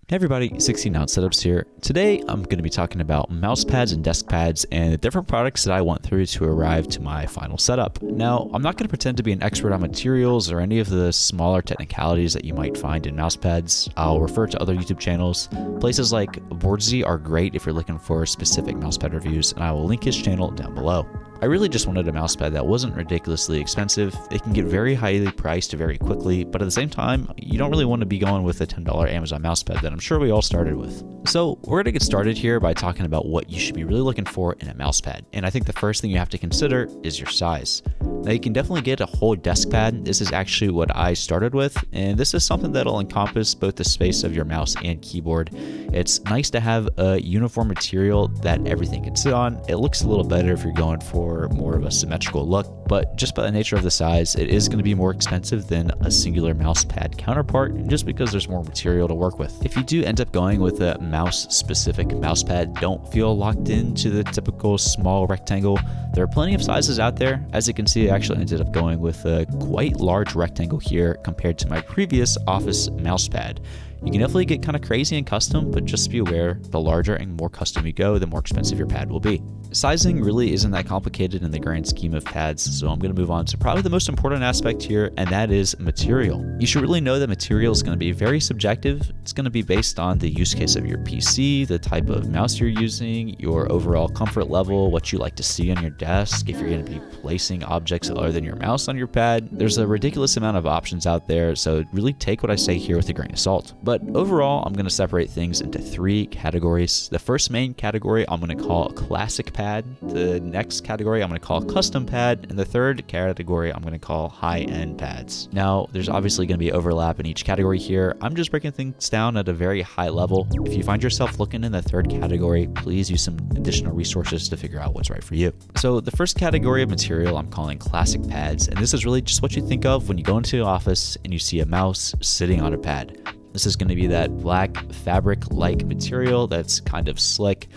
Hey everybody, 16 Ounce Setups here. Today I'm going to be talking about mouse pads and desk pads and the different products that I went through to arrive to my final setup. Now, I'm not going to pretend to be an expert on materials or any of the smaller technicalities that you might find in mouse pads. I'll refer to other YouTube channels. Places like Boardsy are great if you're looking for specific mouse pad reviews, and I will link his channel down below. I really just wanted a mouse pad that wasn't ridiculously expensive. It can get very highly priced very quickly, but at the same time, you don't really want to be going with a $10 Amazon mouse pad that I'm sure we all started with. So we're going to get started here by talking about what you should be really looking for in a mouse pad. And I think the first thing you have to consider is your size. Now you can definitely get a whole desk pad. This is actually what I started with, and this is something that'll encompass both the space of your mouse and keyboard. It's nice to have a uniform material that everything can sit on. It looks a little better if you're going for more of a symmetrical look, but just by the nature of the size, it is going to be more expensive than a singular mouse pad counterpart just because there's more material to work with. If you do end up going with a mouse-specific mouse pad, don't feel locked into the typical small rectangle. There are plenty of sizes out there. As you can see, I actually ended up going with a quite large rectangle here compared to my previous office mouse pad. You can definitely get kind of crazy and custom, but just be aware, the larger and more custom you go, the more expensive your pad will be. Sizing really isn't that complicated in the grand scheme of pads, so I'm going to move on to probably the most important aspect here, and that is material. You should really know that material is going to be very subjective. It's going to be based on the use case of your PC, the type of mouse you're using, your overall comfort level, what you like to see on your desk, if you're going to be placing objects other than your mouse on your pad. There's a ridiculous amount of options out there, so really take what I say here with a grain of salt. But overall, I'm going to separate things into three categories. The first main category I'm going to call a classic pad. The next category I'm going to call custom pad, and the third category I'm going to call high-end pads. Now, there's obviously going to be overlap in each category here. I'm just breaking things down at a very high level. If you find yourself looking in the third category, please use some additional resources to figure out what's right for you. So the first category of material I'm calling classic pads, and this is really just what you think of when you go into the office and you see a mouse sitting on a pad. This is going to be that black fabric-like material that's kind of slick.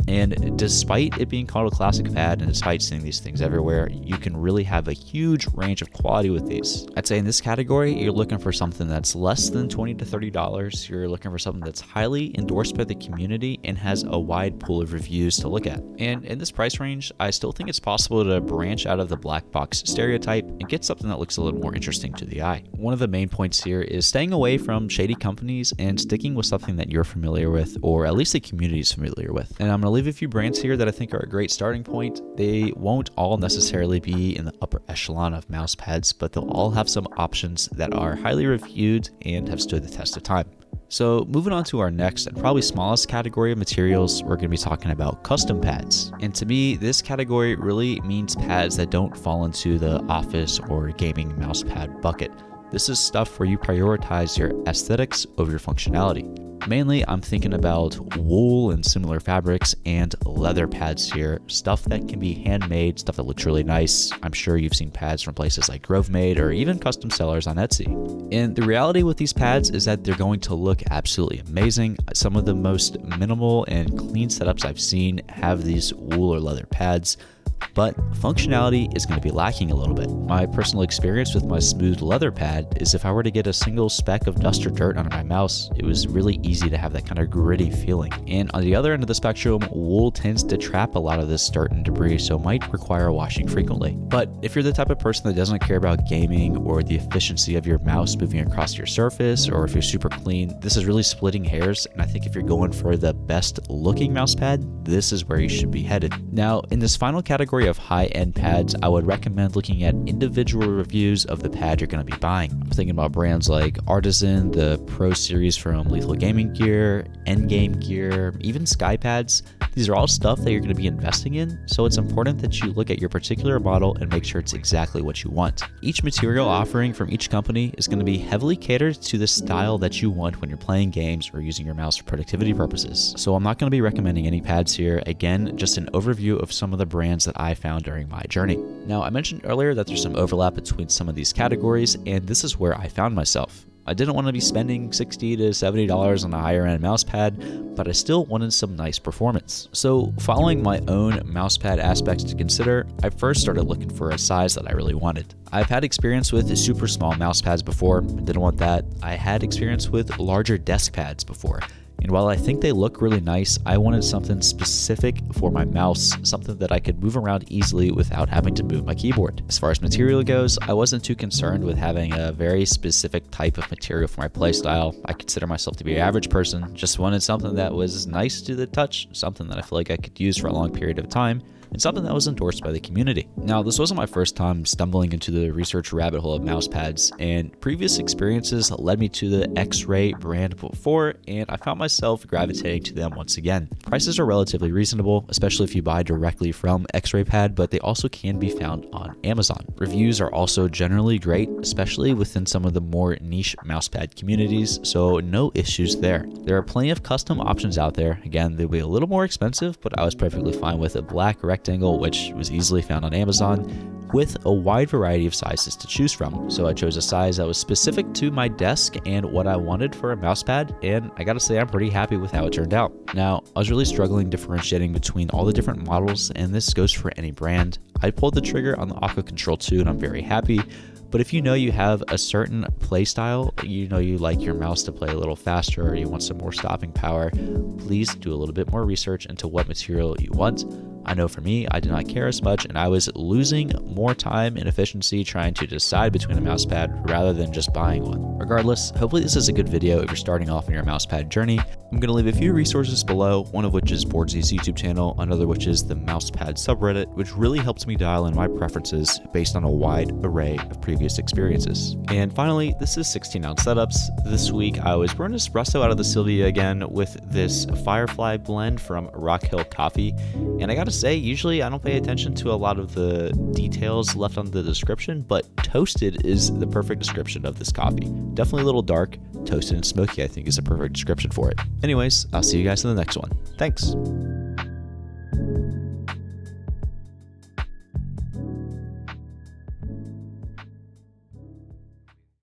And despite it being called a classic pad, and despite seeing these things everywhere, you can really have a huge range of quality with these. I'd say in this category, you're looking for something that's less than $20 to $30. You're looking for something that's highly endorsed by the community and has a wide pool of reviews to look at. And in this price range, I still think it's possible to branch out of the black box stereotype and get something that looks a little more interesting to the eye. One of the main points here is staying away from shady companies and sticking with something that you're familiar with, or at least the community is familiar with. And I'm going to leave a few brands here that I think are a great starting point. They won't all necessarily be in the upper echelon of mouse pads, but they'll all have some options that are highly reviewed and have stood the test of time. So moving on to our next and probably smallest category of materials, we're going to be talking about custom pads. And to me, this category really means pads that don't fall into the office or gaming mouse pad bucket. This is stuff where you prioritize your aesthetics over your functionality. Mainly, I'm thinking about wool and similar fabrics and leather pads here, stuff that can be handmade, stuff that looks really nice. I'm sure you've seen pads from places like GroveMade or even custom sellers on Etsy. And the reality with these pads is that they're going to look absolutely amazing. Some of the most minimal and clean setups I've seen have these wool or leather pads, but functionality is going to be lacking a little bit. My personal experience with my smooth leather pad is if I were to get a single speck of dust or dirt on my mouse, it was really easy to have that kind of gritty feeling. And on the other end of the spectrum, wool tends to trap a lot of this dirt and debris, so might require washing frequently. But if you're the type of person that doesn't care about gaming or the efficiency of your mouse moving across your surface, or if you're super clean, this is really splitting hairs. And I think if you're going for the best looking mouse pad, this is where you should be headed. Now, in this final category of high-end pads, I would recommend looking at individual reviews of the pad you're going to be buying. I'm thinking about brands like Artisan, the Pro Series from Lethal Gaming Gear, Endgame Gear, even Sky Pads. These are all stuff that you're going to be investing in, so it's important that you look at your particular model and make sure it's exactly what you want. Each material offering from each company is going to be heavily catered to the style that you want when you're playing games or using your mouse for productivity purposes. So I'm not going to be recommending any pads here. Again, just an overview of some of the brands that I found during my journey. Now, I mentioned earlier that there's some overlap between some of these categories, and this is where I found myself. I didn't want to be spending $60 to $70 on a higher end mouse pad, but I still wanted some nice performance. So following my own mouse pad aspects to consider, I first started looking for a size that I really wanted. I've had experience with super small mouse pads before, didn't want that. I had experience with larger desk pads before. And while I think they look really nice, I wanted something specific for my mouse, something that I could move around easily without having to move my keyboard. As far as material goes, I wasn't too concerned with having a very specific type of material for my playstyle. I consider myself to be an average person, just wanted something that was nice to the touch, something that I feel like I could use for a long period of time, and something that was endorsed by the community. Now, this wasn't my first time stumbling into the research rabbit hole of mouse pads, and previous experiences led me to the X-Ray brand before, and I found myself gravitating to them once again. Prices are relatively reasonable, especially if you buy directly from X-raypad, but they also can be found on Amazon. Reviews are also generally great, especially within some of the more niche mousepad communities, so no issues there. There are plenty of custom options out there. Again, they'll be a little more expensive, but I was perfectly fine with a black rectangle, which was easily found on Amazon, with a wide variety of sizes to choose from. So I chose a size that was specific to my desk and what I wanted for a mousepad, and I gotta say I'm pretty happy with how it turned out. Now, I was really struggling differentiating between all the different models, and this goes for any brand. I pulled the trigger on the Aqua Control 2 and I'm very happy. But if you know you have a certain play style, you know you like your mouse to play a little faster, or you want some more stopping power, please do a little bit more research into what material you want. I know for me, I did not care as much, and I was losing more time and efficiency trying to decide between a mousepad rather than just buying one. Regardless, hopefully this is a good video if you're starting off on your mousepad journey. I'm going to leave a few resources below, one of which is Boardsy's YouTube channel, another which is the mousepad subreddit, which really helps me dial in my preferences based on a wide array of previous experiences. And finally, this is 16-ounce setups. This week I was brewing espresso out of the Sylvia again with this Firefly blend from Rock Hill Coffee, and I gotta say, usually I don't pay attention to a lot of the details left on the description, but toasted is the perfect description of this coffee. Definitely a little dark, toasted and smoky I think is a perfect description for it. Anyways, I'll see you guys in the next one. Thanks.